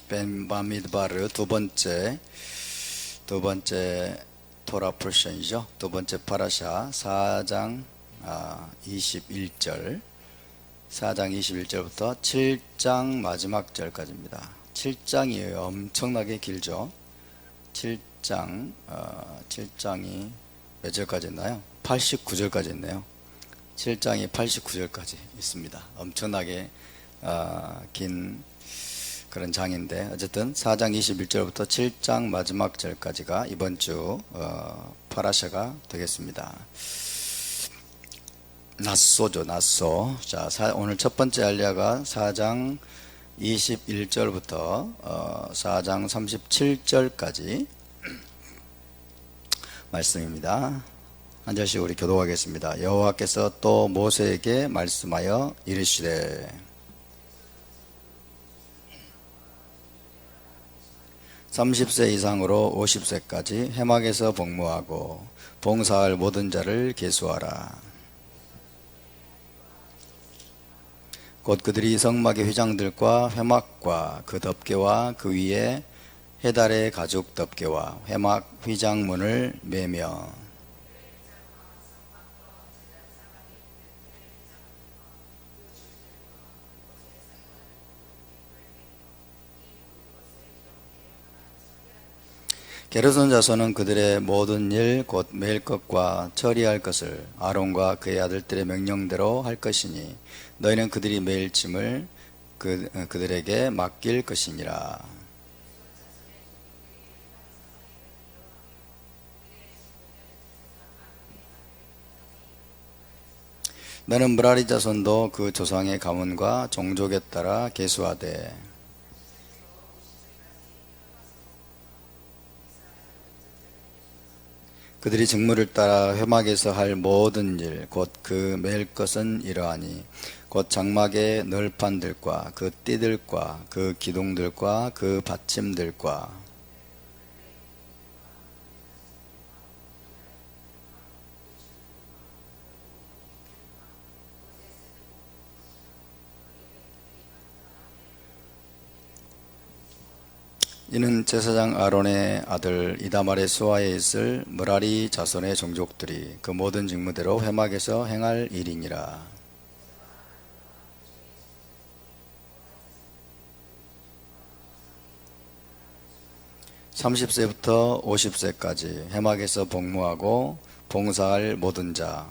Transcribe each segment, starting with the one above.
벤바미드바르 두 번째 토라 포션이죠. 두 번째 파라샤 4장 21절 4장 21절부터 7장 마지막 절까지입니다. 7장이 엄청나게 길죠. 7장이 몇 절까지 했나요? 89절까지 했네요. 7장이 89절까지 있습니다. 엄청나게 긴 그런 장인데, 어쨌든 4장 21절부터 7장 마지막 절까지가 이번 주 파라샤가 되겠습니다. 낫소죠, 낫소. 자, 오늘 첫 번째 알리아가 4장 21절부터 4장 37절까지 말씀입니다. 한 절씩 우리 교독하겠습니다. 여호와께서 또 모세에게 말씀하여 이르시되, 30세 이상으로 50세까지 회막에서 복무하고 봉사할 모든 자를 계수하라. 곧 그들이 성막의 휘장들과 회막과 그 덮개와 그 위에 해달의 가죽 덮개와 회막 휘장문을 매며 게르손 자손은 그들의 모든 일 곧 매일 것과 처리할 것을 아론과 그의 아들들의 명령대로 할 것이니 너희는 그들이 매일 짐을 그들에게 맡길 것이니라. 너는 므라리 자손도 그 조상의 가문과 종족에 따라 계수하되 그들이 직무를 따라 회막에서 할 모든 일 곧 그 맬 것은 이러하니 곧 장막의 널판들과 그 띠들과 그 기둥들과 그 받침들과 이는 제사장 아론의 아들 이다말의 수하에 있을 므라리 자손의 종족들이 그 모든 직무대로 회막에서 행할 일이니라. (30세부터) (50세까지) 회막에서 복무하고 봉사할 모든 자,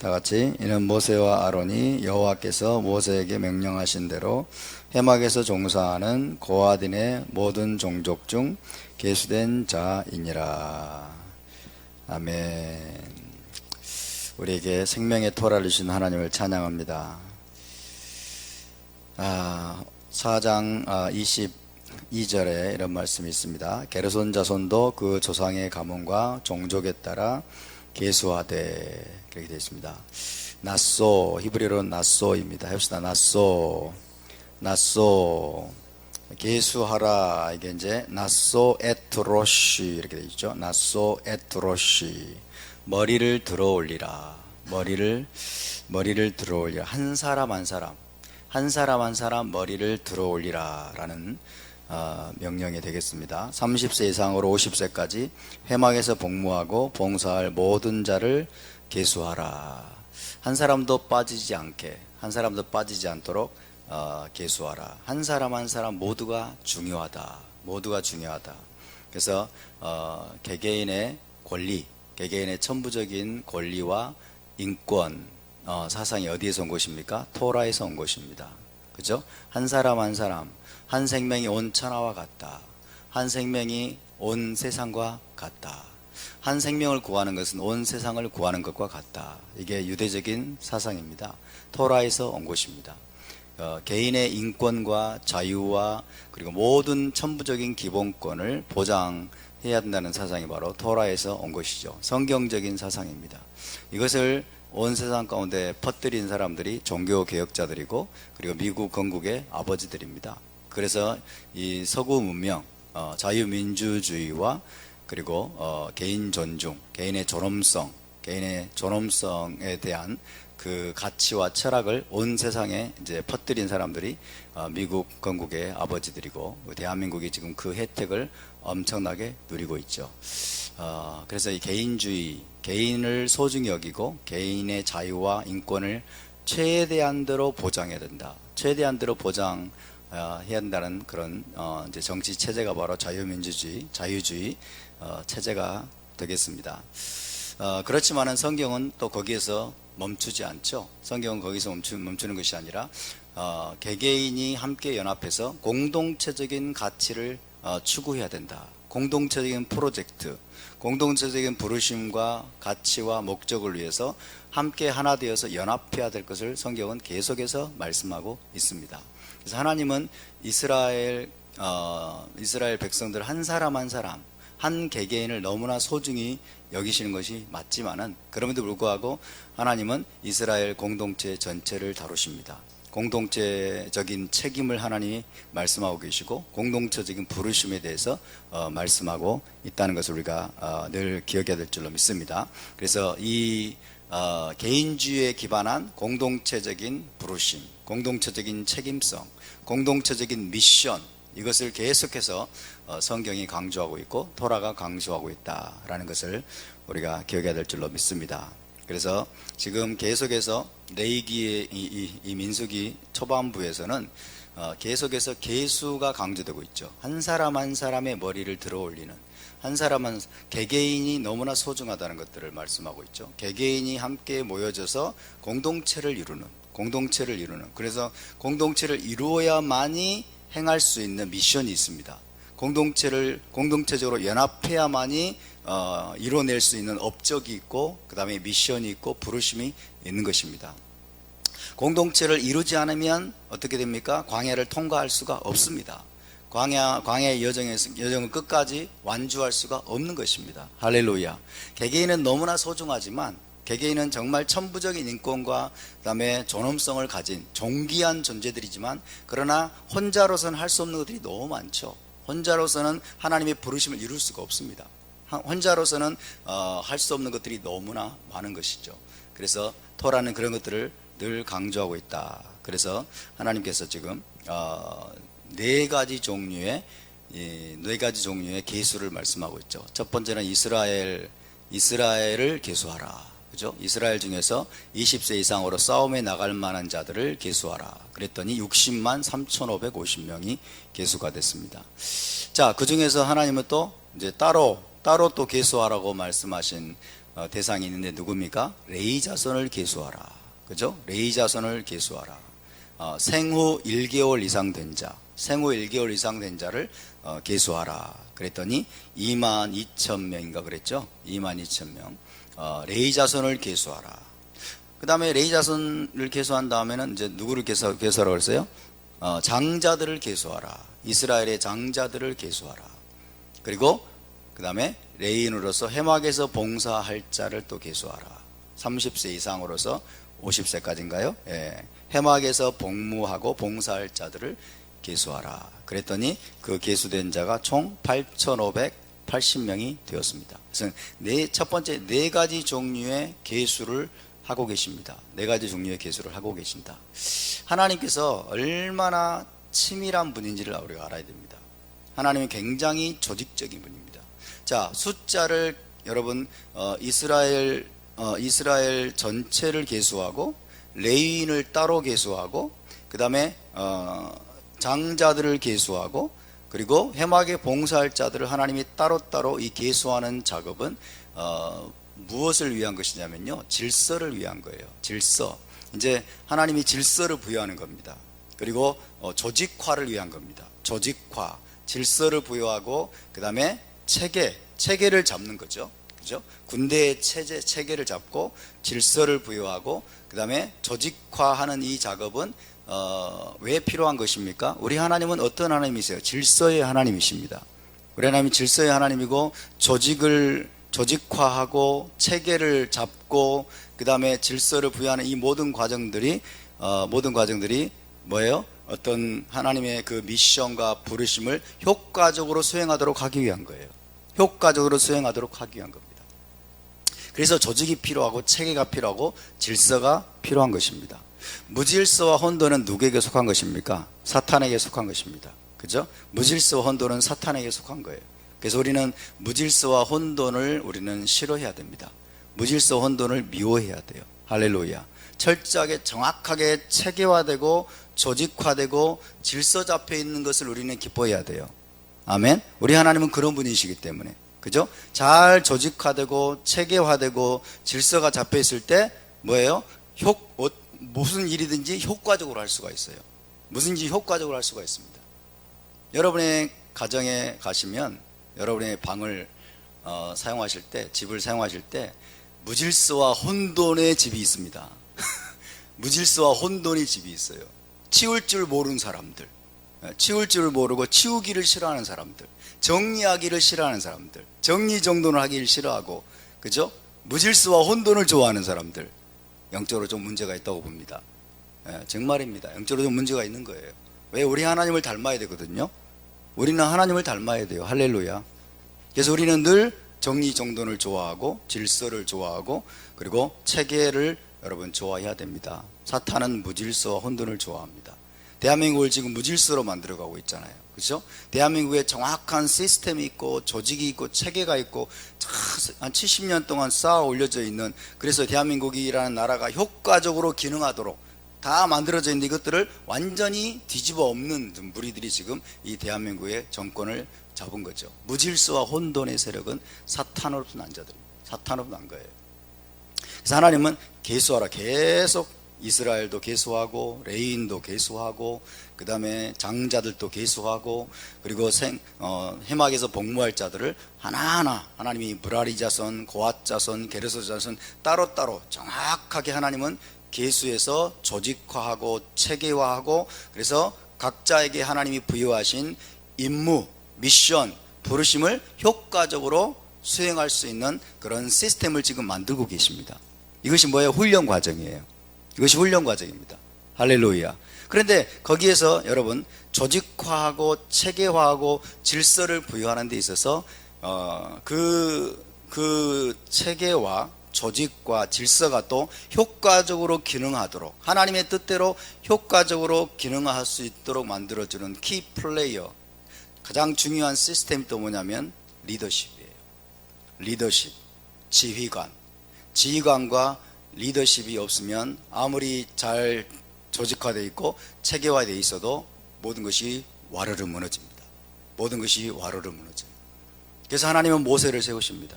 다같이 이는 모세와 아론이 여호와께서 모세에게 명령하신 대로 회막에서 종사하는 고하딘의 모든 종족 중 계수된 자이니라. 아멘. 우리에게 생명의 토라를 주신 하나님을 찬양합니다. 4장 22절에 이런 말씀이 있습니다. 게르손 자손도 그 조상의 가문과 종족에 따라 계수하되, 그렇게 되어 있습니다. 나소, 히브리어로는 나소입니다. 해봅시다. 나소 계수하라. 이게 이제 나소 에트로시 이렇게 되어 있죠. 나소 에트로시, 머리를 들어 올리라. 머리를 들어 올리라. 한 사람 한 사람 머리를 들어 올리라 라는 명령이 되겠습니다. 30세 이상으로 50세까지 회막에서 복무하고 봉사할 모든 자를 계수하라. 한 사람도 빠지지 않도록 계수하라. 한 사람 한 사람 모두가 중요하다. 그래서 개개인의 권리, 개개인의 천부적인 권리와 인권 사상이 어디에서 온 것입니까? 토라에서 온 것입니다. 그죠? 한 사람 한 생명이 온 천하와 같다. 한 생명이 온 세상과 같다. 한 생명을 구하는 것은 온 세상을 구하는 것과 같다. 이게 유대적인 사상입니다. 토라에서 온 것입니다. 개인의 인권과 자유와 그리고 모든 천부적인 기본권을 보장해야 된다는 사상이 바로 토라에서 온 것이죠. 성경적인 사상입니다. 이것을 온 세상 가운데 퍼뜨린 사람들이 종교개혁자들이고 그리고 미국 건국의 아버지들입니다. 그래서 이 서구 문명, 자유민주주의와 그리고 개인 존중, 개인의 존엄성에 대한 그 가치와 철학을 온 세상에 이제 퍼뜨린 사람들이 미국 건국의 아버지들이고 대한민국이 지금 그 혜택을 엄청나게 누리고 있죠. 그래서 이 개인주의, 개인을 소중히 여기고 개인의 자유와 인권을 최대한대로 보장해야 된다. 최대한대로 보장해야 한다는 그런 이제 정치 체제가 바로 자유민주주의, 자유주의 체제가 되겠습니다. 그렇지만은 성경은 또 거기에서 멈추지 않죠. 성경은 거기서 멈추는 것이 아니라 개개인이 함께 연합해서 공동체적인 가치를 추구해야 된다. 공동체적인 프로젝트, 공동체적인 부르심과 가치와 목적을 위해서 함께 하나 되어서 연합해야 될 것을 성경은 계속해서 말씀하고 있습니다. 그래서 하나님은 이스라엘 백성들 한 사람 한 사람, 한 개개인을 너무나 소중히 여기시는 것이 맞지만은, 그럼에도 불구하고 하나님은 이스라엘 공동체 전체를 다루십니다. 공동체적인 책임을 하나님이 말씀하고 계시고 공동체적인 부르심에 대해서 말씀하고 있다는 것을 우리가 늘 기억해야 될 줄로 믿습니다. 그래서 이 개인주의에 기반한 공동체적인 부르심, 공동체적인 책임성, 공동체적인 미션, 이것을 계속해서 성경이 강조하고 있고 토라가 강조하고 있다라는 것을 우리가 기억해야 될 줄로 믿습니다. 그래서 지금 계속해서 레위기의 이 민수기 초반부에서는 계속해서 계수가 강조되고 있죠. 한 사람 한 사람의 머리를 들어 올리는, 한 사람 한 개개인이 너무나 소중하다는 것들을 말씀하고 있죠. 개개인이 함께 모여져서 공동체를 이루는, 그래서 공동체를 이루어야만이 행할 수 있는 미션이 있습니다. 공동체적으로 연합해야만이 이뤄낼 수 있는 업적이 있고, 그 다음에 미션이 있고 부르심이 있는 것입니다. 공동체를 이루지 않으면 어떻게 됩니까? 광야를 통과할 수가 없습니다. 광야의 여정을 끝까지 완주할 수가 없는 것입니다. 할렐루야. 개개인은 너무나 소중하지만, 개개인은 정말 천부적인 인권과 그 다음에 존엄성을 가진 존귀한 존재들이지만, 그러나 혼자로서는 할 수 없는 것들이 너무 많죠. 혼자로서는 하나님의 부르심을 이룰 수가 없습니다. 혼자로서는 할 수 없는 것들이 너무나 많은 것이죠. 그래서 토라는 그런 것들을 늘 강조하고 있다. 그래서 하나님께서 지금 네 가지 종류의 계수를 말씀하고 있죠. 첫 번째는 이스라엘을 계수하라. 그죠? 이스라엘 중에서 20세 이상으로 싸움에 나갈 만한 자들을 계수하라. 그랬더니 60만 3,550명이 계수가 됐습니다. 자, 그 중에서 하나님은 또 이제 따로 또 계수하라고 말씀하신 대상이 있는데 누굽니까? 레위 자손을 계수하라. 그죠? 레위 자손을 계수하라. 생후 1개월 이상 된 자를 계수하라. 그랬더니 22,000명인가 그랬죠? 22,000명. 레위 자손을 계수하라. 그 다음에 레위 자손을 계수한 다음에는 이제 누구를 계수하라고 했어요? 장자들을 계수하라. 이스라엘의 장자들을 계수하라. 그리고 그 다음에 레위인으로서 해막에서 봉사할 자를 또 계수하라. 30세 이상으로서 50세까지인가요? 예. 해막에서 복무하고 봉사할 자들을 계수하라. 그랬더니 그 계수된 자가 총 8,580명이 되었습니다. 그래서 첫 번째 네 가지 종류의 계수를 하고 계십니다. 네 가지 종류의 계수를 하고 계신다. 하나님께서 얼마나 치밀한 분인지를 우리가 알아야 됩니다. 하나님은 굉장히 조직적인 분입니다. 자, 숫자를 여러분 이스라엘 전체를 계수하고 레위인을 따로 계수하고 그 다음에 장자들을 계수하고 그리고 해막에 봉사할 자들을 하나님이 따로따로 이 계수하는 작업은 무엇을 위한 것이냐면요, 질서를 위한 거예요. 질서. 이제 하나님이 질서를 부여하는 겁니다. 그리고 조직화를 위한 겁니다. 조직화, 질서를 부여하고 그 다음에 체계를 잡는 거죠. 그죠? 군대의 체계를 잡고 질서를 부여하고 그 다음에 조직화하는 이 작업은 왜 필요한 것입니까? 우리 하나님은 어떤 하나님이세요? 질서의 하나님이십니다. 우리 하나님은 질서의 하나님이고 조직화하고 체계를 잡고 그 다음에 질서를 부여하는 이 모든 과정들이 뭐예요? 어떤 하나님의 그 미션과 부르심을 효과적으로 수행하도록 하기 위한 거예요. 효과적으로 수행하도록 하기 위한 겁니다. 그래서 조직이 필요하고 체계가 필요하고 질서가 필요한 것입니다. 무질서와 혼돈은 누구에게 속한 것입니까? 사탄에게 속한 것입니다. 그죠? 무질서와 혼돈은 사탄에게 속한 거예요. 그래서 우리는 무질서와 혼돈을 우리는 싫어해야 됩니다. 무질서 혼돈을 미워해야 돼요. 할렐루야. 철저하게 정확하게 체계화되고 조직화되고 질서 잡혀 있는 것을 우리는 기뻐해야 돼요. 아멘. 우리 하나님은 그런 분이시기 때문에, 그죠? 잘 조직화되고 체계화되고 질서가 잡혀 있을 때 뭐예요? 무슨 일이든지 효과적으로 할 수가 있어요. 무슨지 효과적으로 할 수가 있습니다. 여러분의 가정에 가시면 여러분의 방을 사용하실 때, 집을 사용하실 때 무질서와 혼돈의 집이 있습니다. 무질서와 혼돈의 집이 있어요. 치울 줄 모르는 사람들, 치울 줄 모르고 치우기를 싫어하는 사람들, 정리하기를 싫어하는 사람들, 정리정돈을 하기를 싫어하고, 그죠? 무질서와 혼돈을 좋아하는 사람들, 영적으로 좀 문제가 있다고 봅니다. 정말입니다. 영적으로 좀 문제가 있는 거예요. 왜? 우리 하나님을 닮아야 되거든요. 우리는 하나님을 닮아야 돼요. 할렐루야. 그래서 우리는 늘 정리정돈을 좋아하고 질서를 좋아하고 그리고 체계를 여러분 좋아해야 됩니다. 사탄은 무질서와 혼돈을 좋아합니다. 대한민국을 지금 무질서로 만들어가고 있잖아요. 그렇죠? 대한민국에 정확한 시스템이 있고 조직이 있고 체계가 있고 한 70년 동안 쌓아 올려져 있는, 그래서 대한민국이라는 나라가 효과적으로 기능하도록 다 만들어져 있는데 이것들을 완전히 뒤집어 엎는 무리들이 지금 이 대한민국의 정권을 잡은 거죠. 무질서와 혼돈의 세력은 사탄으로부터 난 자들입니다. 사탄으로부터 난 거예요. 그래서 하나님은 계수하라, 계속 이스라엘도 계수하고 레위인도 계수하고 그 다음에 장자들도 계수하고 그리고 해막에서 복무할 자들을 하나하나 하나님이 무라리 자손, 고앗 자손, 게르소 자손 따로따로 정확하게 하나님은 계수해서 조직화하고 체계화하고, 그래서 각자에게 하나님이 부여하신 임무, 미션, 부르심을 효과적으로 수행할 수 있는 그런 시스템을 지금 만들고 계십니다. 이것이 뭐예요? 훈련 과정이에요. 이것이 훈련 과정입니다. 할렐루야. 그런데 거기에서 여러분 조직화하고 체계화하고 질서를 부여하는 데 있어서 그 체계와 조직과 질서가 또 효과적으로 기능하도록, 하나님의 뜻대로 효과적으로 기능할 수 있도록 만들어주는 키 플레이어, 가장 중요한 시스템이 또 뭐냐면 리더십이에요. 리더십, 지휘관과 리더십이 없으면 아무리 잘 조직화되어 있고 체계화되어 있어도 모든 것이 와르르 무너집니다. 모든 것이 와르르 무너져요. 그래서 하나님은 모세를 세우십니다.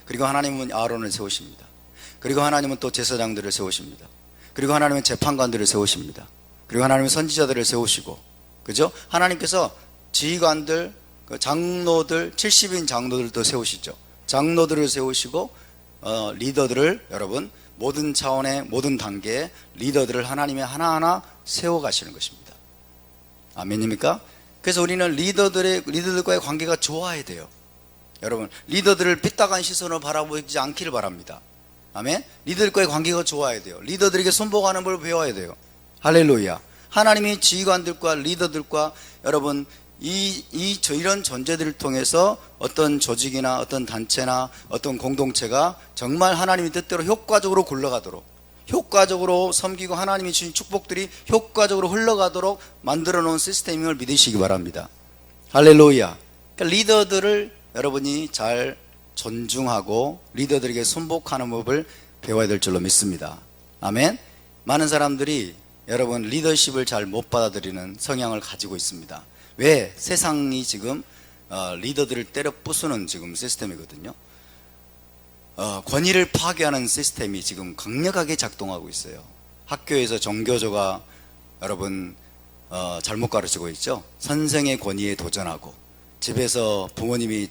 그리고 하나님은 아론을 세우십니다. 그리고 하나님은 또 제사장들을 세우십니다. 그리고 하나님은 재판관들을 세우십니다. 그리고 하나님은 선지자들을 세우시고, 그죠? 하나님께서 지휘관들, 장로들, 70인 장로들도 세우시죠. 장로들을 세우시고 리더들을, 여러분 모든 차원의 모든 단계의 리더들을 하나님이 하나하나 세워가시는 것입니다. 아멘입니까? 그래서 우리는 리더들과의 관계가 좋아야 돼요. 여러분 리더들을 삐딱한 시선으로 바라보지 않기를 바랍니다. 아멘. 리더들과의 관계가 좋아야 돼요. 리더들에게 손보가는 걸 배워야 돼요. 할렐루야. 하나님이 지휘관들과 리더들과 여러분 이런 존재들을 통해서 어떤 조직이나 어떤 단체나 어떤 공동체가 정말 하나님의 뜻대로 효과적으로 굴러가도록, 효과적으로 섬기고 하나님이 주신 축복들이 효과적으로 흘러가도록 만들어 놓은 시스템임을 믿으시기 바랍니다. 할렐루야. 그러니까 리더들을 여러분이 잘 존중하고 리더들에게 순복하는 법을 배워야 될 줄로 믿습니다. 아멘. 많은 사람들이 여러분 리더십을 잘 못 받아들이는 성향을 가지고 있습니다. 왜? 세상이 지금 리더들을 때려 부수는 지금 시스템이거든요. 권위를 파괴하는 시스템이 지금 강력하게 작동하고 있어요. 학교에서 정교조가 여러분 잘못 가르치고 있죠. 선생의 권위에 도전하고, 집에서 부모님이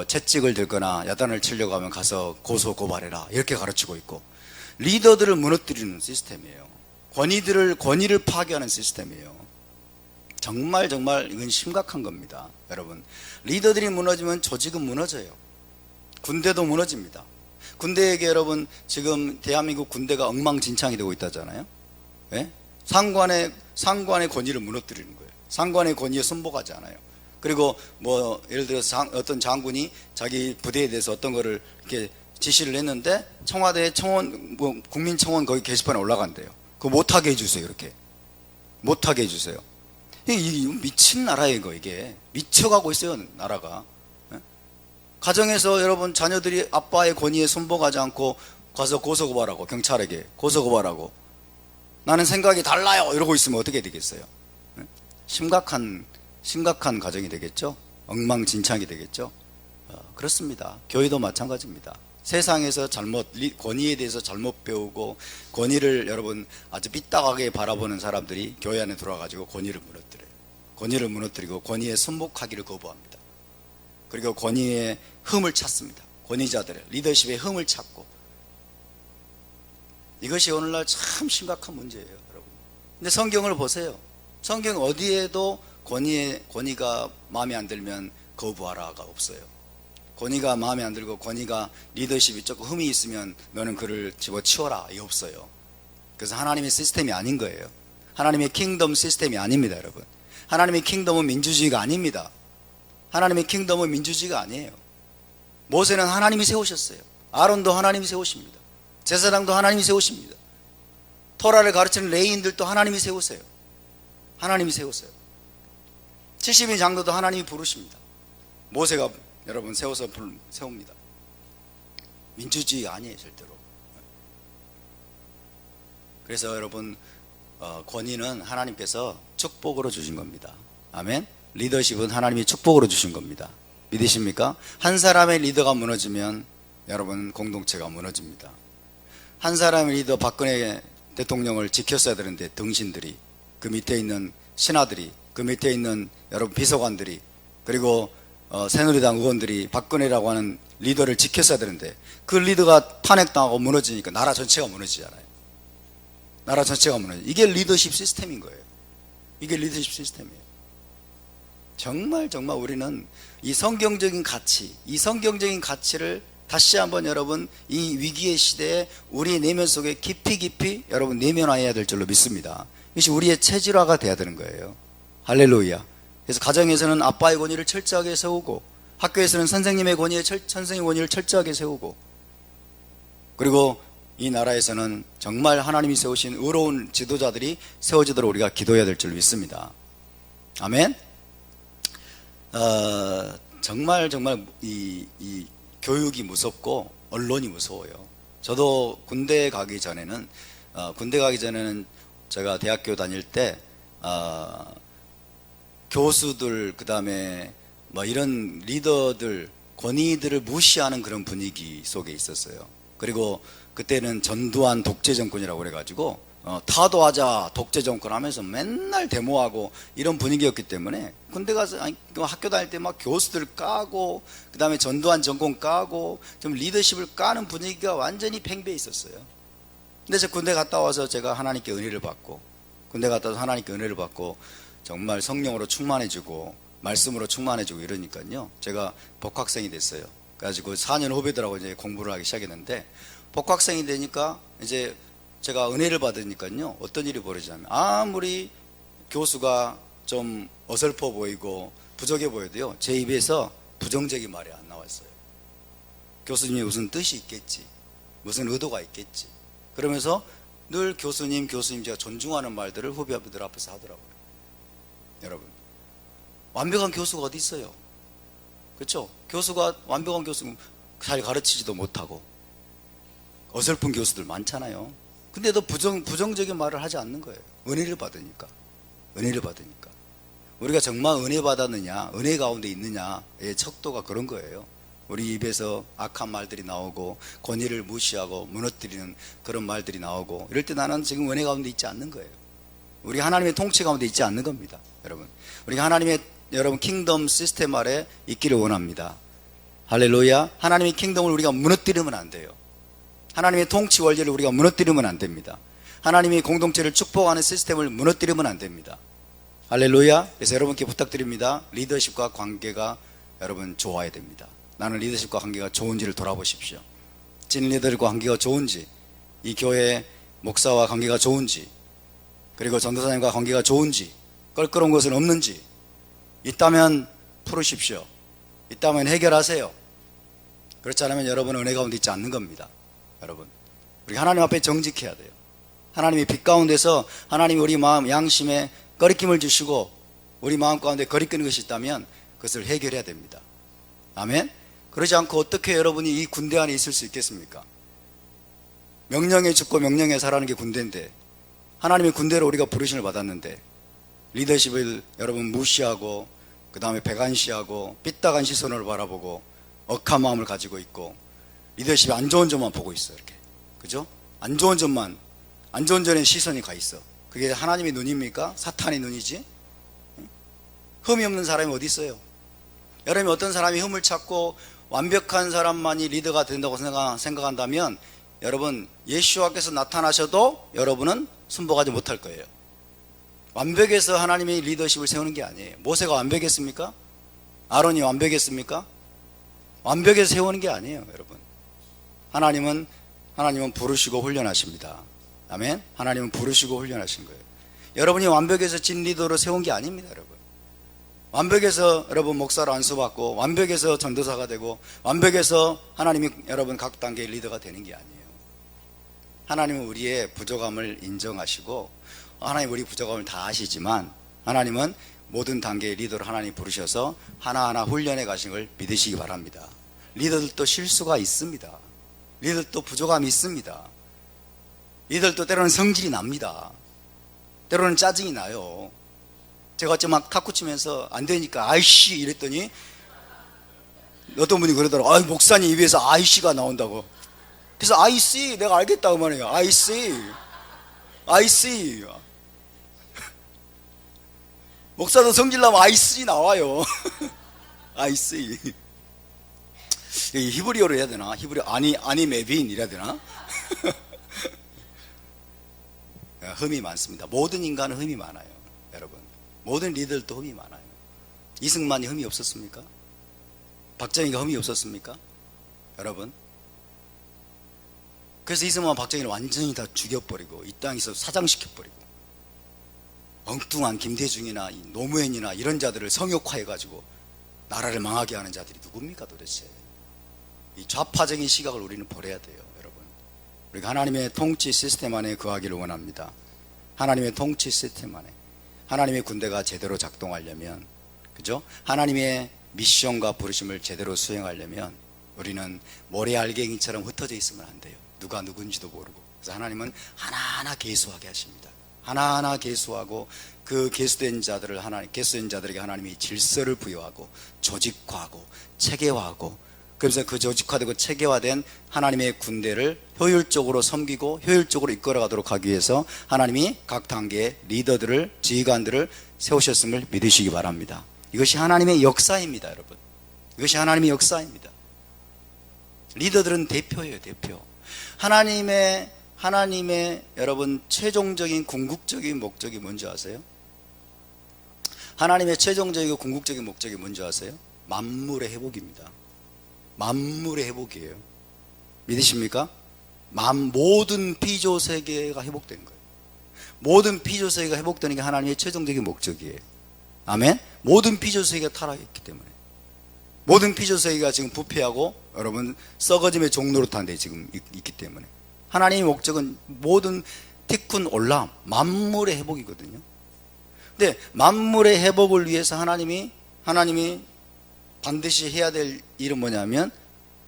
채찍을 들거나 야단을 치려고 하면 가서 고소 고발해라 이렇게 가르치고 있고, 리더들을 무너뜨리는 시스템이에요. 권위를 파괴하는 시스템이에요. 정말 이건 심각한 겁니다. 여러분 리더들이 무너지면 조직은 무너져요. 군대도 무너집니다. 군대에게 여러분 지금 대한민국 군대가 엉망진창이 되고 있다잖아요. 네? 상관의 권위를 무너뜨리는 거예요. 상관의 권위에 순복하지 않아요. 그리고 예를 들어서 어떤 장군이 자기 부대에 대해서 어떤 거를 이렇게 지시를 했는데 청와대 청원 뭐 국민청원 거기 게시판에 올라간대요. 그거 못하게 해주세요. 이렇게 못하게 해주세요. 이 미친 나라예요. 이게 미쳐가고 있어요. 나라가. 가정에서 여러분 자녀들이 아빠의 권위에 손보가지 않고 가서 고소고발하고 경찰에게 고소고발하고 나는 생각이 달라요 이러고 있으면 어떻게 되겠어요? 심각한 가정이 되겠죠. 엉망진창이 되겠죠. 그렇습니다. 교회도 마찬가지입니다. 세상에서 권위에 대해서 잘못 배우고 권위를 여러분 아주 삐딱하게 바라보는 사람들이 교회 안에 들어와가지고 권위를 무너뜨려요. 권위를 무너뜨리고 권위에 순복하기를 거부합니다. 그리고 권위의 흠을 찾습니다. 권위자들의 리더십의 흠을 찾고, 이것이 오늘날 참 심각한 문제예요, 여러분. 근데 성경을 보세요. 성경 어디에도 권위가 마음에 안 들면 거부하라가 없어요. 권위가 마음에 안 들고 권위가 리더십이 조금 흠이 있으면 너는 그를 집어치워라, 이게 없어요. 그래서 하나님의 시스템이 아닌 거예요. 하나님의 킹덤 시스템이 아닙니다, 여러분. 하나님의 킹덤은 민주주의가 아닙니다. 하나님의 킹덤은 민주주의가 아니에요. 모세는 하나님이 세우셨어요. 아론도 하나님이 세우십니다. 제사장도 하나님이 세우십니다. 토라를 가르치는 레위인들도 하나님이 세우세요. 하나님이 세우세요. 70인 장로도 하나님이 부르십니다. 모세가 여러분 세웁니다. 민주주의가 아니에요, 절대로. 그래서 여러분 권위는 하나님께서 축복으로 주신 겁니다. 아멘. 리더십은 하나님이 축복으로 주신 겁니다. 믿으십니까? 한 사람의 리더가 무너지면 여러분 공동체가 무너집니다. 한 사람의 리더 박근혜 대통령을 지켰어야 되는데 등신들이, 그 밑에 있는 신하들이, 그 밑에 있는 여러분 비서관들이, 그리고 새누리당 의원들이 박근혜라고 하는 리더를 지켰어야 되는데 그 리더가 탄핵당하고 무너지니까 나라 전체가 무너지잖아요. 나라 전체가 무너져. 이게 리더십 시스템인 거예요. 이게 리더십 시스템이에요. 정말 우리는 이 성경적인 가치를 다시 한번 여러분 이 위기의 시대에 우리의 내면 속에 깊이 여러분 내면화해야 될 줄로 믿습니다. 이것이 우리의 체질화가 돼야 되는 거예요. 할렐루야. 그래서 가정에서는 아빠의 권위를 철저하게 세우고, 학교에서는 선생님의 권위를 철저하게 세우고, 그리고 이 나라에서는 정말 하나님이 세우신 의로운 지도자들이 세워지도록 우리가 기도해야 될 줄로 믿습니다. 아멘. 정말 이 교육이 무섭고 언론이 무서워요. 저도 군대 가기 전에는 제가 대학교 다닐 때 교수들, 그 다음에 뭐 이런 리더들, 권위들을 무시하는 그런 분위기 속에 있었어요. 그리고 그때는 전두환 독재 정권이라고 그래가지고 타도하자 독재 정권 하면서 맨날 데모하고 이런 분위기였기 때문에 군대 가서 학교 다닐 때 막 교수들 까고, 그 다음에 전두환 정권 까고, 좀 리더십을 까는 분위기가 완전히 팽배해 있었어요. 근데 제가 군대 갔다 와서 제가 하나님께 은혜를 받고, 정말 성령으로 충만해지고 말씀으로 충만해지고 이러니까요, 제가 복학생이 됐어요. 그래가지고 4년 후배들하고 이제 공부를 하기 시작했는데, 복학생이 되니까 이제 제가 은혜를 받으니까요, 어떤 일이 벌어지냐면, 아무리 교수가 좀 어설퍼 보이고 부족해 보여도요, 제 입에서 부정적인 말이 안 나왔어요. 교수님이 무슨 뜻이 있겠지, 무슨 의도가 있겠지, 그러면서 늘 교수님 제가 존중하는 말들을 후배들 앞에서 하더라고요. 여러분, 완벽한 교수가 어디 있어요? 그렇죠? 완벽한 교수는 잘 가르치지도 못하고 어설픈 교수들 많잖아요. 근데도 부정적인 말을 하지 않는 거예요. 은혜를 받으니까. 우리가 정말 은혜 받았느냐, 은혜 가운데 있느냐의 척도가 그런 거예요. 우리 입에서 악한 말들이 나오고 권위를 무시하고 무너뜨리는 그런 말들이 나오고 이럴 때 나는 지금 은혜 가운데 있지 않는 거예요. 우리 하나님의 통치 가운데 있지 않는 겁니다. 여러분, 우리가 하나님의 킹덤 시스템 아래 있기를 원합니다. 할렐루야. 하나님의 킹덤을 우리가 무너뜨리면 안 돼요. 하나님의 통치 원리를 우리가 무너뜨리면 안 됩니다. 하나님이 공동체를 축복하는 시스템을 무너뜨리면 안 됩니다. 할렐루야. 그래서 여러분께 부탁드립니다. 리더십과 관계가 여러분 좋아야 됩니다. 나는 리더십과 관계가 좋은지를 돌아보십시오. 찐 리더들과 관계가 좋은지, 이 교회 목사와 관계가 좋은지, 그리고 전도사님과 관계가 좋은지, 껄끄러운 것은 없는지, 있다면 풀으십시오. 있다면 해결하세요. 그렇지 않으면 여러분은 은혜 가운데 있지 않는 겁니다. 여러분, 우리 하나님 앞에 정직해야 돼요. 하나님이 빛 가운데서 하나님이 우리 마음 양심에 거리낌을 주시고 우리 마음 가운데 거리끼는 것이 있다면 그것을 해결해야 됩니다. 아멘. 그러지 않고 어떻게 여러분이 이 군대 안에 있을 수 있겠습니까? 명령에 죽고 명령에 살아가는 게 군대인데, 하나님의 군대로 우리가 부르심을 받았는데 리더십을 여러분 무시하고 그 다음에 배관시하고 삐딱한 시선으로 바라보고 억한 마음을 가지고 있고 리더십이 안 좋은 점만 보고 있어. 이렇게, 그죠? 안 좋은 점만, 안 좋은 점에 시선이 가 있어. 그게 하나님의 눈입니까? 사탄의 눈이지? 흠이 없는 사람이 어디 있어요? 여러분이 어떤 사람이 흠을 찾고 완벽한 사람만이 리더가 된다고 생각한다면 여러분, 예수와께서 나타나셔도 여러분은 순복하지 못할 거예요. 완벽해서 하나님의 리더십을 세우는 게 아니에요. 모세가 완벽했습니까? 아론이 완벽했습니까? 완벽해서 세우는 게 아니에요. 여러분, 하나님은 부르시고 훈련하십니다. 아멘. 하나님은 부르시고 훈련하신 거예요. 여러분이 완벽해서 진 리더로 세운 게 아닙니다. 여러분, 완벽해서 여러분 목사로 안수받고 완벽해서 전도사가 되고 완벽해서 하나님이 여러분 각 단계의 리더가 되는 게 아니에요. 하나님은 우리의 부족함을 인정하시고 하나님 우리 부족함을 다 아시지만 하나님은 모든 단계의 리더로 하나님 부르셔서 하나하나 훈련해 가신 걸 믿으시기 바랍니다. 리더들도 실수가 있습니다. 리더들도 부족함이 있습니다. 리더들도 때로는 성질이 납니다. 때로는 짜증이 나요. 제가 어째 막 탁구 치면서 안 되니까 아이씨 이랬더니 어떤 분이 그러더라고. 아, 목사님 입에서 아이씨가 나온다고. 그래서 아이씨, 내가 알겠다고 말해요. 아이씨 목사도 성질나면 아이씨 나와요. 아이씨. 히브리어로 해야 되나? 히브리어 아니 메빈 이래야 되나? 흠이 많습니다. 모든 인간은 흠이 많아요. 여러분, 모든 리더들도 흠이 많아요. 이승만이 흠이 없었습니까? 박정희가 흠이 없었습니까? 여러분, 그래서 이승만 박정희를 완전히 다 죽여버리고 이 땅에서 사장시켜버리고 엉뚱한 김대중이나 노무현이나 이런 자들을 성역화해가지고 나라를 망하게 하는 자들이 누굽니까 도대체? 이 좌파적인 시각을 우리는 버려야 돼요. 여러분, 우리가 하나님의 통치 시스템 안에 거하기를 원합니다. 하나님의 통치 시스템 안에 하나님의 군대가 제대로 작동하려면, 그죠? 하나님의 미션과 부르심을 제대로 수행하려면 우리는 모래알갱이처럼 흩어져 있으면 안 돼요. 누가 누군지도 모르고. 그래서 하나님은 하나하나 계수하게 하십니다. 하나하나 계수하고 그 계수된 자들에게 하나님이 질서를 부여하고 조직화하고 체계화하고, 그래서 그 조직화되고 체계화된 하나님의 군대를 효율적으로 섬기고 효율적으로 이끌어가도록 하기 위해서 하나님이 각 단계의 리더들을, 지휘관들을 세우셨음을 믿으시기 바랍니다. 이것이 하나님의 역사입니다. 여러분, 이것이 하나님의 역사입니다. 리더들은 대표예요. 대표. 하나님의 여러분 최종적인 궁극적인 목적이 뭔지 아세요? 하나님의 최종적이고 궁극적인 목적이 뭔지 아세요? 만물의 회복입니다. 만물의 회복이에요. 믿으십니까? 모든 피조 세계가 회복된 거예요. 모든 피조 세계가 회복되는 게 하나님의 최종적인 목적이에요. 아멘. 모든 피조 세계가 타락했기 때문에, 모든 피조 세계가 지금 부패하고 여러분 썩어짐의 종로로 탄 데 지금 있기 때문에 하나님의 목적은 모든 티쿤 올람 만물의 회복이거든요. 근데 만물의 회복을 위해서 하나님이 반드시 해야 될 일은 뭐냐면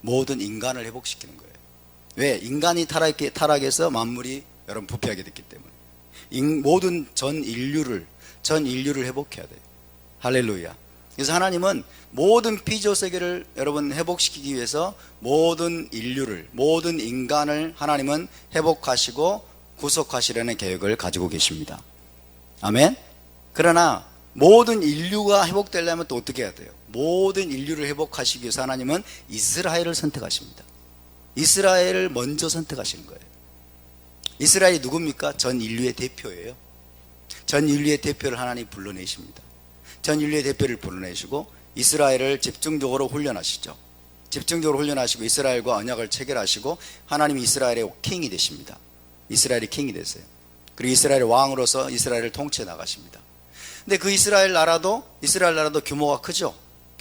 모든 인간을 회복시키는 거예요. 왜? 인간이 타락해서 만물이 여러분 부패하게 됐기 때문에 모든 전 인류를 회복해야 돼요. 할렐루야. 그래서 하나님은 모든 피조 세계를 여러분 회복시키기 위해서 모든 인류를, 모든 인간을 하나님은 회복하시고 구속하시려는 계획을 가지고 계십니다. 아멘. 그러나 모든 인류가 회복되려면 또 어떻게 해야 돼요? 모든 인류를 회복하시기 위해서 하나님은 이스라엘을 선택하십니다. 이스라엘을 먼저 선택하시는 거예요. 이스라엘이 누굽니까? 전 인류의 대표예요. 전 인류의 대표를 하나님이 불러내십니다. 전 인류의 대표를 불러내시고 이스라엘을 집중적으로 훈련하시죠. 집중적으로 훈련하시고 이스라엘과 언약을 체결하시고 하나님이 이스라엘의 킹이 되십니다. 이스라엘이 킹이 되세요. 그리고 이스라엘의 왕으로서 이스라엘을 통치해 나가십니다. 근데 그 이스라엘 나라도 규모가 크죠.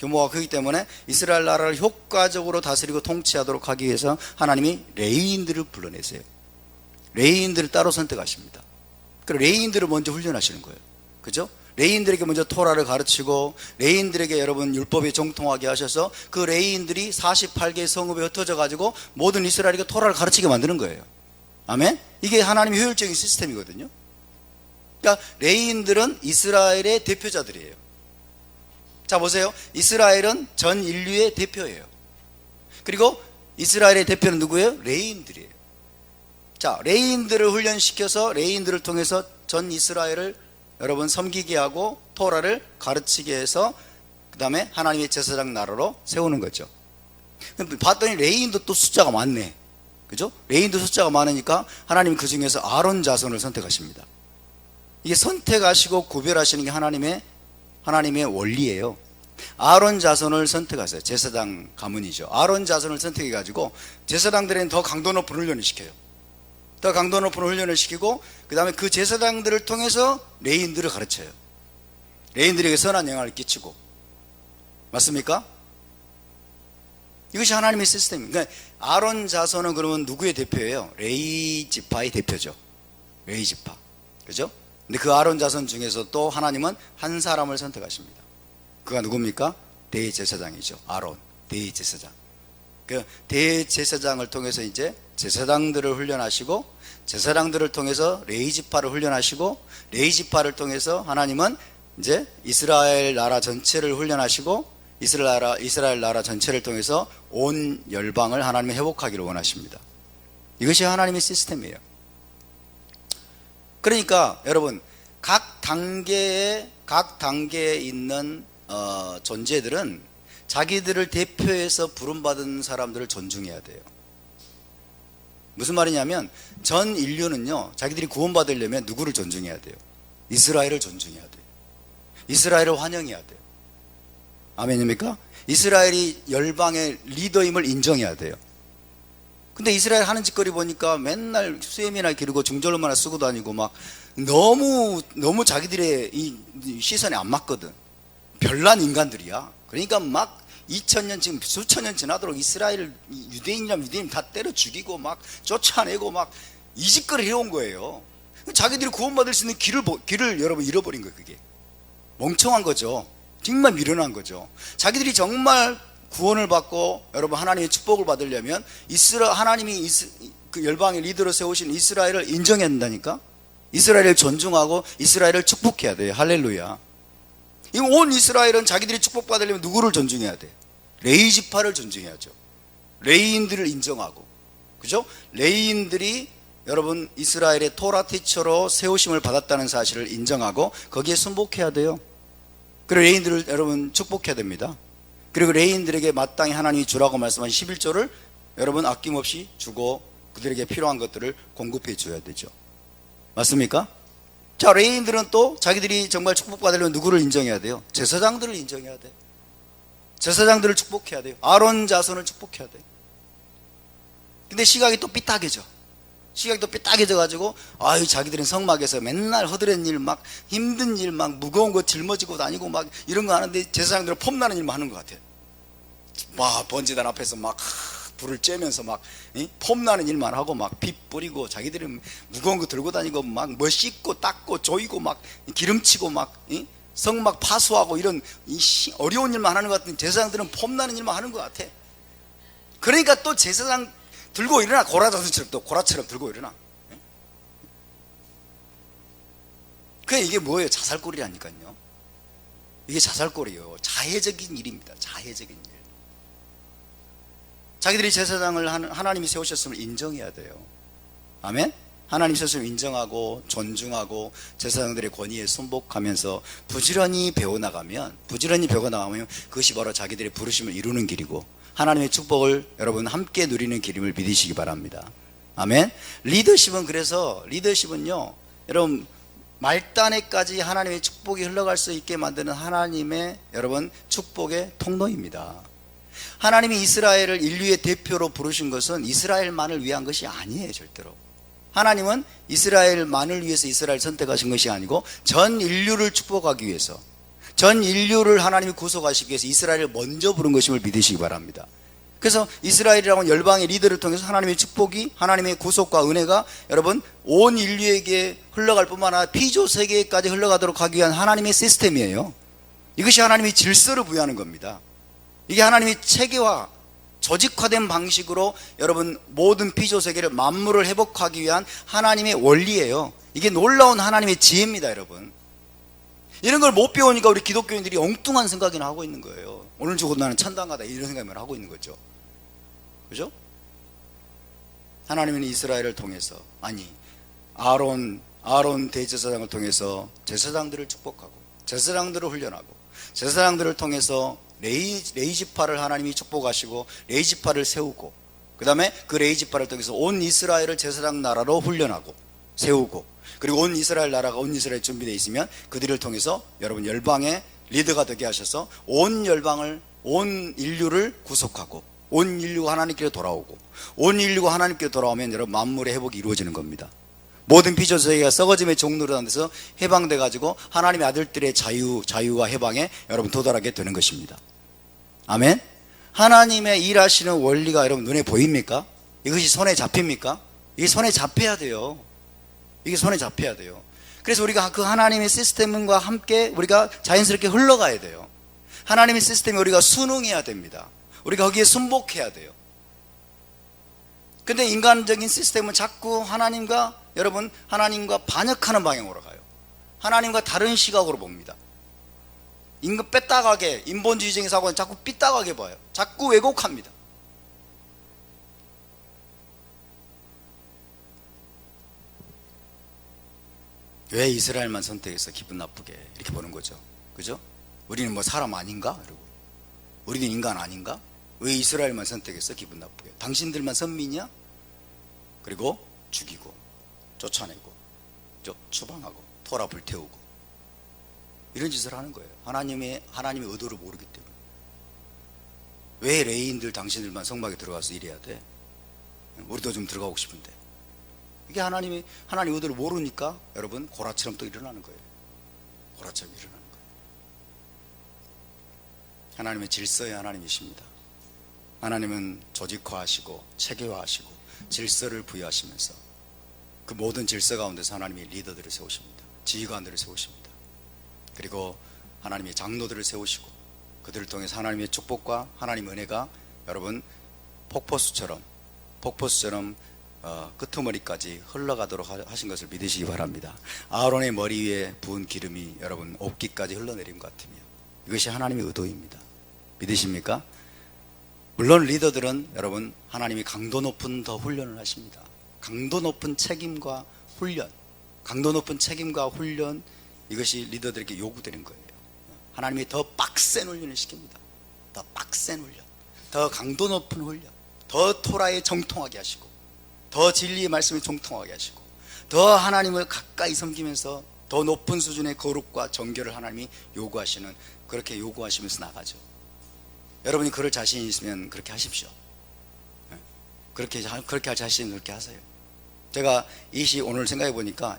규모가 크기 때문에 이스라엘 나라를 효과적으로 다스리고 통치하도록 하기 위해서 하나님이 레위인들을 불러내세요. 레위인들을 따로 선택하십니다. 그리고 레위인들을 먼저 훈련하시는 거예요. 그죠? 레위인들에게 먼저 토라를 가르치고 레위인들에게 여러분 율법에 정통하게 하셔서 그 레위인들이 48개의 성읍에 흩어져 가지고 모든 이스라엘에게 토라를 가르치게 만드는 거예요. 아멘? 이게 하나님의 효율적인 시스템이거든요. 그러니까 레위인들은 이스라엘의 대표자들이에요. 자 보세요. 이스라엘은 전 인류의 대표예요. 그리고 이스라엘의 대표는 누구예요? 레위인들이에요. 자, 레위인들을 훈련시켜서 레위인들을 통해서 전 이스라엘을 여러분 섬기게 하고 토라를 가르치게 해서 그 다음에 하나님의 제사장 나라로 세우는 거죠. 봤더니 레위인도 또 숫자가 많네. 그죠? 레위인도 숫자가 많으니까 하나님이 그 중에서 아론 자손을 선택하십니다. 이게 선택하시고 구별하시는 게 하나님의 원리예요. 아론 자손을 선택하세요. 제사장 가문이죠. 아론 자손을 선택해 가지고 제사장들에는 더 강도 높은 훈련을 시켜요. 더 강도 높은 훈련을 시키고 그 다음에 그 제사장들을 통해서 레위인들을 가르쳐요. 레위인들에게 선한 영향을 끼치고. 맞습니까? 이것이 하나님의 시스템입니다. 그러니까 아론 자손은 그러면 누구의 대표예요? 레위 지파의 대표죠. 레위 지파. 그죠? 근데 그 아론 자손 중에서 또 하나님은 한 사람을 선택하십니다. 그가 누굽니까? 대제사장이죠. 아론, 대제사장. 그 대제사장을 통해서 이제 제사장들을 훈련하시고 제사장들을 통해서 레위 지파를 훈련하시고 레위 지파를 통해서 하나님은 이제 이스라엘 나라 전체를 훈련하시고 이스라엘 나라 전체를 통해서 온 열방을 하나님이 회복하기를 원하십니다. 이것이 하나님의 시스템이에요. 그러니까 여러분 각 단계에 있는 존재들은 자기들을 대표해서 부름받은 사람들을 존중해야 돼요. 무슨 말이냐면 전 인류는요 자기들이 구원받으려면 누구를 존중해야 돼요? 이스라엘을 존중해야 돼요. 이스라엘을 환영해야 돼요. 아멘입니까? 이스라엘이 열방의 리더임을 인정해야 돼요. 근데 이스라엘 하는 짓거리 보니까 맨날 수염이나 기르고 중절모나 쓰고 다니고 막 너무 자기들의 이 시선에 안 맞거든. 별난 인간들이야. 그러니까 막 2000년 지금 수천 년 지나도록 이스라엘을 유대인이라면 유대인 다 때려 죽이고 막 쫓아내고 막 이 짓거리 해온 거예요. 자기들이 구원받을 수 있는 길을 여러분 잃어버린 거예요. 그게 멍청한 거죠. 정말 미련한 거죠. 자기들이 정말 구원을 받고 여러분 하나님의 축복을 받으려면 하나님이 그 열방의 리더로 세우신 이스라엘을 인정해야 된다니까. 이스라엘을 존중하고 이스라엘을 축복해야 돼요. 할렐루야. 이 온 이스라엘은 자기들이 축복받으려면 누구를 존중해야 돼? 레위 지파를 존중해야죠. 레위인들을 인정하고, 그죠? 레위인들이 여러분 이스라엘의 토라 티처로 세우심을 받았다는 사실을 인정하고 거기에 순복해야 돼요. 그리고 레위인들을 여러분 축복해야 됩니다. 그리고 레위인들에게 마땅히 하나님이 주라고 말씀한 11조를 여러분 아낌없이 주고 그들에게 필요한 것들을 공급해 줘야 되죠. 맞습니까? 자, 레위인들은 또 자기들이 정말 축복받으려면 누구를 인정해야 돼요? 제사장들을 인정해야 돼요. 제사장들을 축복해야 돼요. 아론 자손을 축복해야 돼요. 근데 시각이 또 삐딱해져. 시각이 또 삐딱해져 가지고 자기들은 성막에서 맨날 허드렛 일 막 힘든 일 막 무거운 거 짊어지고 다니고 막 이런 거 하는데 제사장들은 폼나는 일만 하는 것 같아요. 막 번제단 앞에서 막 불을 쬐면서 막 폼나는 일만 하고 막 피 뿌리고 자기들은 무거운 거 들고 다니고 막 뭐 씻고 닦고 조이고 막 기름치고 막 성막 파수하고 이런 어려운 일만 하는 것 같은 제사장들은 폼나는 일만 하는 것 같아. 그러니까 또 제사장 들고 일어나. 고라자손처럼 또 고라처럼 들고 일어나. 그냥 이게 뭐예요? 자살골이라니까요. 이게 자살골이에요. 자해적인 일입니다. 자해적인 일. 자기들이 제사장을 하나님이 세우셨음을 인정해야 돼요. 아멘? 하나님 세우심을 인정하고 존중하고 제사장들의 권위에 순복하면서 부지런히 배워나가면 그것이 바로 자기들의 부르심을 이루는 길이고 하나님의 축복을 여러분 함께 누리는 길임을 믿으시기 바랍니다. 아멘. 리더십은요 여러분 말단에까지 하나님의 축복이 흘러갈 수 있게 만드는 하나님의 여러분 축복의 통로입니다. 하나님이 이스라엘을 인류의 대표로 부르신 것은 이스라엘만을 위한 것이 아니에요. 절대로. 하나님은 이스라엘만을 위해서 이스라엘 선택하신 것이 아니고 전 인류를 축복하기 위해서 전 인류를 하나님이 구속하시기 위해서 이스라엘을 먼저 부른 것임을 믿으시기 바랍니다. 그래서 이스라엘이라는 열방의 리더를 통해서 하나님의 축복이, 하나님의 구속과 은혜가 여러분 온 인류에게 흘러갈 뿐만 아니라 피조 세계까지 흘러가도록 하기 위한 하나님의 시스템이에요. 이것이 하나님이 질서를 부여하는 겁니다. 이게 하나님이 체계화, 조직화된 방식으로 여러분 모든 피조 세계를 만물을 회복하기 위한 하나님의 원리예요. 이게 놀라운 하나님의 지혜입니다, 여러분. 이런 걸 못 배우니까 우리 기독교인들이 엉뚱한 생각이나 하고 있는 거예요. 오늘 죽어도 나는 천당 가다 이런 생각만 하고 있는 거죠. 그죠? 하나님은 이스라엘을 통해서, 아니 아론 대제사장을 통해서 제사장들을 축복하고 제사장들을 훈련하고 제사장들을 통해서 레이지파를 하나님이 축복하시고 레이지파를 세우고, 그 다음에 그 레이지파를 통해서 온 이스라엘을 제사장 나라로 훈련하고 세우고, 그리고 온 이스라엘 나라가 온 이스라엘 준비되어 있으면 그들을 통해서 여러분 열방의 리더가 되게 하셔서 온 열방을, 온 인류를 구속하고 온 인류가 하나님께 돌아오고, 온 인류가 하나님께 돌아오면 여러분 만물의 회복이 이루어지는 겁니다. 모든 피조 세계가 썩어짐의 종로로 하면서 해방돼 가지고 하나님의 아들들의 자유와 해방에 여러분 도달하게 되는 것입니다. 아멘. 하나님의 일하시는 원리가 여러분 눈에 보입니까? 이것이 손에 잡힙니까? 이게 손에 잡혀야 돼요. 이게 손에 잡혀야 돼요. 그래서 우리가 그 하나님의 시스템과 함께 우리가 자연스럽게 흘러가야 돼요. 하나님의 시스템에 우리가 순응해야 됩니다. 우리가 거기에 순복해야 돼요. 근데 인간적인 시스템은 자꾸 여러분 하나님과 반역하는 방향으로 가요. 하나님과 다른 시각으로 봅니다. 인간 뺐다가게, 인본주의적인 사고는 자꾸 삐딱하게 봐요. 자꾸 왜곡합니다. 왜 이스라엘만 선택해서 기분 나쁘게 이렇게 보는 거죠. 그죠? 우리는 뭐 사람 아닌가? 이러고, 우리는 인간 아닌가? 왜 이스라엘만 선택해서 기분 나쁘게? 당신들만 선민이야? 그리고 죽이고 쫓아내고 추방하고 토라 불태우고 이런 짓을 하는 거예요. 하나님의 의도를 모르기 때문에. 왜 레이인들 당신들만 성막에 들어가서 일해야 돼? 우리도 좀 들어가고 싶은데. 이게 하나님 의도를 모르니까 여러분 고라처럼 또 일어나는 거예요. 고라처럼 일어나는 거예요. 하나님의 질서의 하나님이십니다. 하나님은 조직화하시고 체계화하시고 질서를 부여하시면서 그 모든 질서 가운데서 하나님이 리더들을 세우십니다. 지휘관들을 세우십니다. 그리고 하나님의 장로들을 세우시고 그들을 통해서 하나님의 축복과 하나님의 은혜가 여러분 폭포수처럼 끄트머리까지 흘러가도록 하신 것을 믿으시기 바랍니다. 아론의 머리 위에 부은 기름이 여러분 옥기까지 흘러내린 것 같으며 이것이 하나님의 의도입니다. 믿으십니까? 물론 리더들은 여러분 하나님이 강도 높은 더 훈련을 하십니다. 강도 높은 책임과 훈련, 이것이 리더들에게 요구되는 거예요. 하나님이 더 빡센 훈련을 시킵니다. 더 빡센 훈련, 더 강도 높은 훈련, 더 토라에 정통하게 하시고 더 진리의 말씀에 정통하게 하시고 더 하나님을 가까이 섬기면서 더 높은 수준의 거룩과 정결을 하나님이 요구하시는, 그렇게 요구하시면서 나가죠. 여러분이 그럴 자신이 있으면 그렇게 하십시오. 그렇게 할 자신은 그렇게 하세요. 제가 오늘 생각해 보니까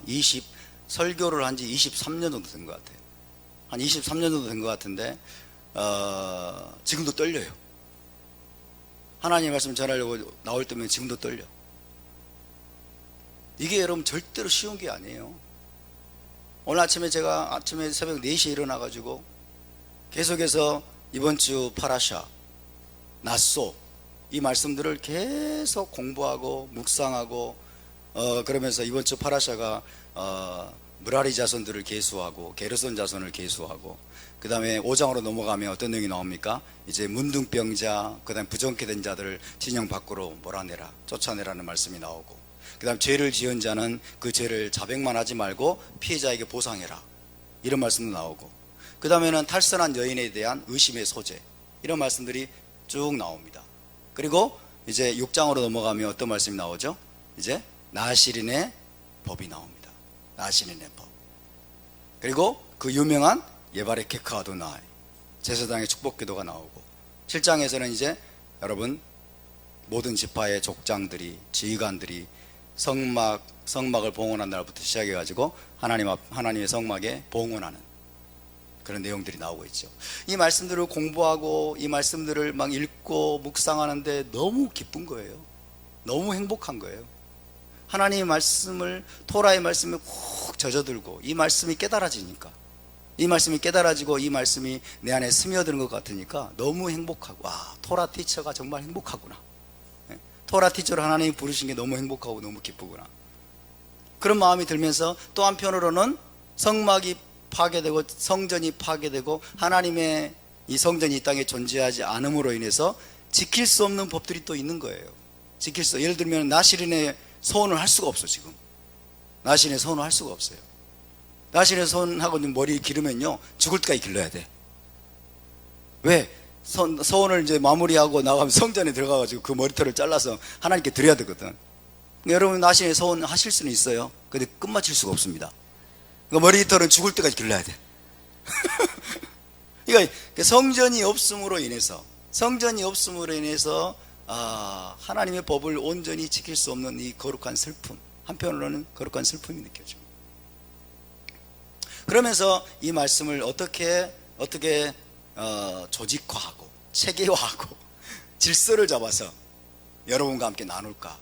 설교를 한 지 23년 정도 된 것 같아요. 한 23년 정도 된 것 같은데 지금도 떨려요. 하나님의 말씀 전하려고 나올 때면 지금도 떨려. 이게 여러분 절대로 쉬운 게 아니에요. 오늘 아침에 제가 새벽 4시에 일어나가지고 계속해서 이번 주 파라샤, 나소 이 말씀들을 계속 공부하고 묵상하고 그러면서 이번 주 파라샤가 무라리 자손들을 계수하고 게르손 자손을 계수하고, 그 다음에 5장으로 넘어가면 어떤 내용이 나옵니까? 이제 문둥병자, 그 다음에 부정케 된 자들을 진영 밖으로 몰아내라, 쫓아내라는 말씀이 나오고, 그 다음 죄를 지은 자는 그 죄를 자백만 하지 말고 피해자에게 보상해라, 이런 말씀도 나오고, 그 다음에는 탈선한 여인에 대한 의심의 소재, 이런 말씀들이 쭉 나옵니다. 그리고 이제 6장으로 넘어가면 어떤 말씀이 나오죠? 이제 나시린의 법이 나옵니다. 나시린의 법. 그리고 그 유명한 예바레 케카 아도나이, 제사장의 축복 기도가 나오고, 7장에서는 이제 여러분 모든 지파의 족장들이, 지휘관들이 성막을 봉헌한 날부터 시작해 가지고 하나님의 성막에 봉헌하는, 그런 내용들이 나오고 있죠. 이 말씀들을 공부하고 이 말씀들을 막 읽고 묵상하는데 너무 기쁜 거예요. 너무 행복한 거예요. 하나님의 말씀을, 토라의 말씀에 훅 젖어들고 이 말씀이 깨달아지니까, 이 말씀이 깨달아지고 이 말씀이 내 안에 스며드는 것 같으니까 너무 행복하고, 와, 토라 티처가 정말 행복하구나. 토라 티처로 하나님이 부르신 게 너무 행복하고 너무 기쁘구나. 그런 마음이 들면서 또 한편으로는 성막이 파괴되고 성전이 파괴되고 하나님의 이 성전이 이 땅에 존재하지 않음으로 인해서 지킬 수 없는 법들이 또 있는 거예요. 예를 들면 나실인의 소원을 할 수가 없어. 지금 나실인의 소원을 할 수가 없어요. 나실인의 소원하고 머리 기르면요 죽을 때까지 길러야 돼. 왜? 소원을 이제 마무리하고 나가면 성전에 들어가가지고 그 머리털을 잘라서 하나님께 드려야 되거든. 여러분 나실인의 소원 하실 수는 있어요. 근데 끝마칠 수가 없습니다. 그러니까 머리털은 죽을 때까지 길러야 돼. 그러니까 성전이 없음으로 인해서 하나님의 법을 온전히 지킬 수 없는 이 거룩한 슬픔, 한편으로는 거룩한 슬픔이 느껴져. 그러면서 이 말씀을 어떻게 조직화하고 체계화하고 질서를 잡아서 여러분과 함께 나눌까,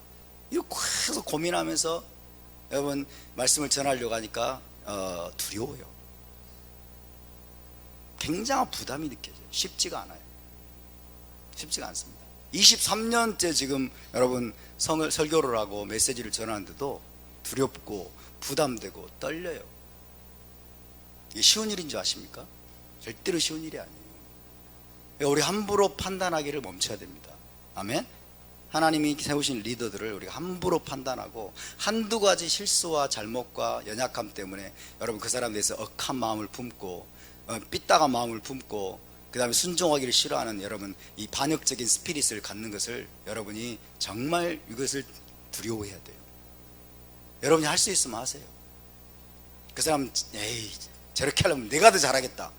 이거 계속 고민하면서 여러분 말씀을 전하려고 하니까 두려워요. 굉장한 부담이 느껴져요. 쉽지가 않아요. 쉽지가 않습니다. 23년째 지금 여러분 설교를 하고 메시지를 전하는데도 두렵고 부담되고 떨려요. 이게 쉬운 일인 줄 아십니까? 절대로 쉬운 일이 아니에요. 우리 함부로 판단하기를 멈춰야 됩니다. 아멘? 하나님이 세우신 리더들을 우리가 함부로 판단하고 한두 가지 실수와 잘못과 연약함 때문에 여러분 그 사람에 대해서 억한 마음을 품고 삐딱한 마음을 품고 그 다음에 순종하기를 싫어하는 여러분 이 반역적인 스피릿을 갖는 것을 여러분이 정말 이것을 두려워해야 돼요. 여러분이 할 수 있으면 하세요. 그 사람 에이 저렇게 하려면 내가 더 잘하겠다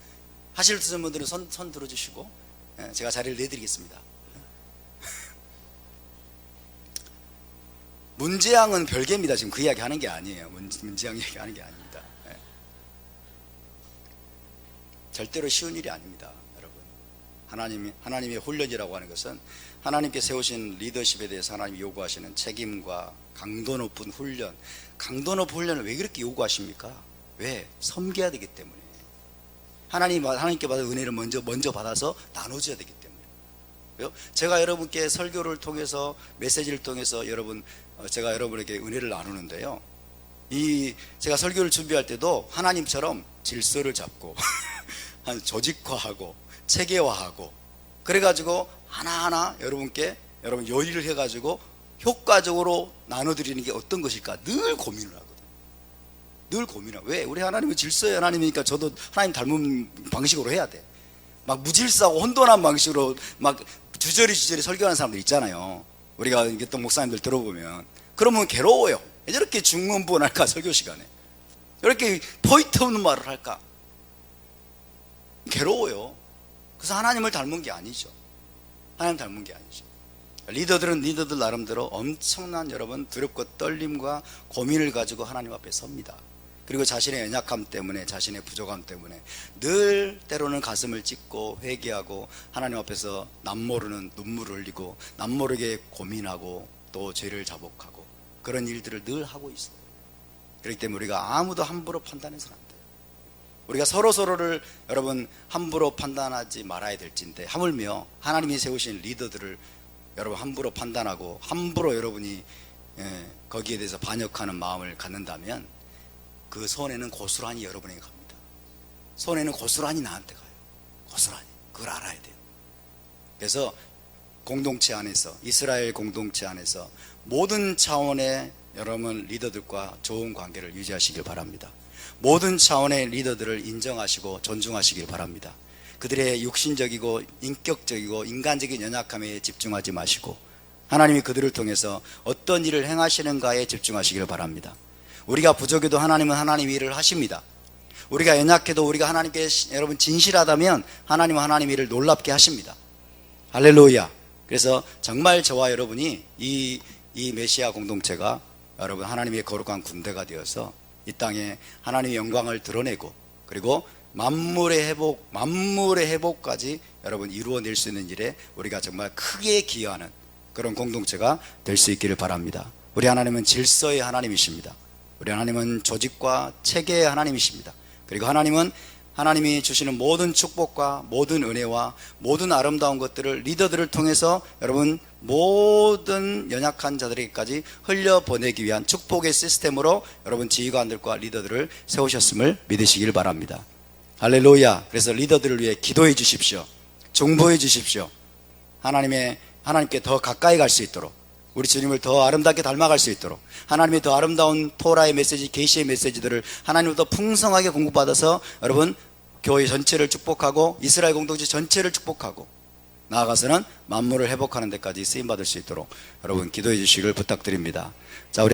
하실 분들은 손 들어주시고 제가 자리를 내드리겠습니다. 문재양은 별개입니다. 지금 그 이야기 하는 게 아니에요. 문재양 이야기 하는 게 아닙니다. 절대로 쉬운 일이 아닙니다. 여러분 하나님의 훈련이라고 하는 것은 하나님께 세우신 리더십에 대해서 하나님이 요구하시는 책임과 강도 높은 훈련. 강도 높은 훈련을 왜 그렇게 요구하십니까? 왜? 섬겨야 되기 때문에. 하나님께 받은 은혜를 먼저 받아서 나눠줘야 되기 때문에. 제가 여러분께 설교를 통해서 메시지를 통해서 제가 여러분에게 은혜를 나누는데요, 제가 설교를 준비할 때도 하나님처럼 질서를 잡고 조직화하고 체계화하고 그래가지고 하나하나 여러분 요리를 해가지고 효과적으로 나눠드리는 게 어떤 것일까 늘 고민을 하거든요. 늘 고민하고. 왜? 우리 하나님은 질서의 하나님이니까 저도 하나님 닮은 방식으로 해야 돼. 막 무질서하고 혼돈한 방식으로 막 주저리 설교하는 사람들 있잖아요. 우리가 또 목사님들 들어보면 그러면 괴로워요. 왜 저렇게 중언부언할까 설교 시간에, 이렇게 포인트 없는 말을 할까, 괴로워요. 그래서 하나님을 닮은 게 아니죠. 하나님 닮은 게 아니죠. 리더들은 리더들 나름대로 엄청난 여러분 두렵고 떨림과 고민을 가지고 하나님 앞에 섭니다. 그리고 자신의 연약함 때문에, 자신의 부족함 때문에 늘 때로는 가슴을 찢고 회개하고 하나님 앞에서 남모르는 눈물을 흘리고 남모르게 고민하고 또 죄를 자복하고 그런 일들을 늘 하고 있어요. 그렇기 때문에 우리가 아무도 함부로 판단해서는 안 돼요. 우리가 서로를 여러분 함부로 판단하지 말아야 될진데, 하물며 하나님이 세우신 리더들을 여러분 함부로 판단하고 함부로 여러분이 거기에 대해서 반역하는 마음을 갖는다면 그 손해는 고스란히 여러분에게 갑니다. 손해는 고스란히 나한테 가요. 고스란히. 그걸 알아야 돼요. 그래서 공동체 안에서, 이스라엘 공동체 안에서 모든 차원의 여러분 리더들과 좋은 관계를 유지하시길 바랍니다. 모든 차원의 리더들을 인정하시고 존중하시길 바랍니다. 그들의 육신적이고 인격적이고 인간적인 연약함에 집중하지 마시고 하나님이 그들을 통해서 어떤 일을 행하시는가에 집중하시길 바랍니다. 우리가 부족해도 하나님은 하나님의 일을 하십니다. 우리가 연약해도 우리가 하나님께 여러분 진실하다면 하나님은 하나님의 일을 놀랍게 하십니다. 할렐루야. 그래서 정말 저와 여러분이 이 메시아 공동체가 여러분 하나님의 거룩한 군대가 되어서 이 땅에 하나님의 영광을 드러내고, 그리고 만물의 회복까지 여러분 이루어낼 수 있는 일에 우리가 정말 크게 기여하는 그런 공동체가 될 수 있기를 바랍니다. 우리 하나님은 질서의 하나님이십니다. 우리 하나님은 조직과 체계의 하나님이십니다. 그리고 하나님은 하나님이 주시는 모든 축복과 모든 은혜와 모든 아름다운 것들을 리더들을 통해서 여러분 모든 연약한 자들에게까지 흘려보내기 위한 축복의 시스템으로 여러분 지휘관들과 리더들을 세우셨음을 믿으시길 바랍니다. 할렐루야. 그래서 리더들을 위해 기도해 주십시오. 중보해 주십시오. 하나님께 더 가까이 갈 수 있도록, 우리 주님을 더 아름답게 닮아갈 수 있도록, 하나님의 더 아름다운 토라의 메시지, 계시의 메시지들을 하나님으로부터 풍성하게 공급받아서 여러분 교회 전체를 축복하고 이스라엘 공동체 전체를 축복하고 나아가서는 만물을 회복하는 데까지 쓰임받을 수 있도록 여러분 기도해 주시기를 부탁드립니다. 자, 우리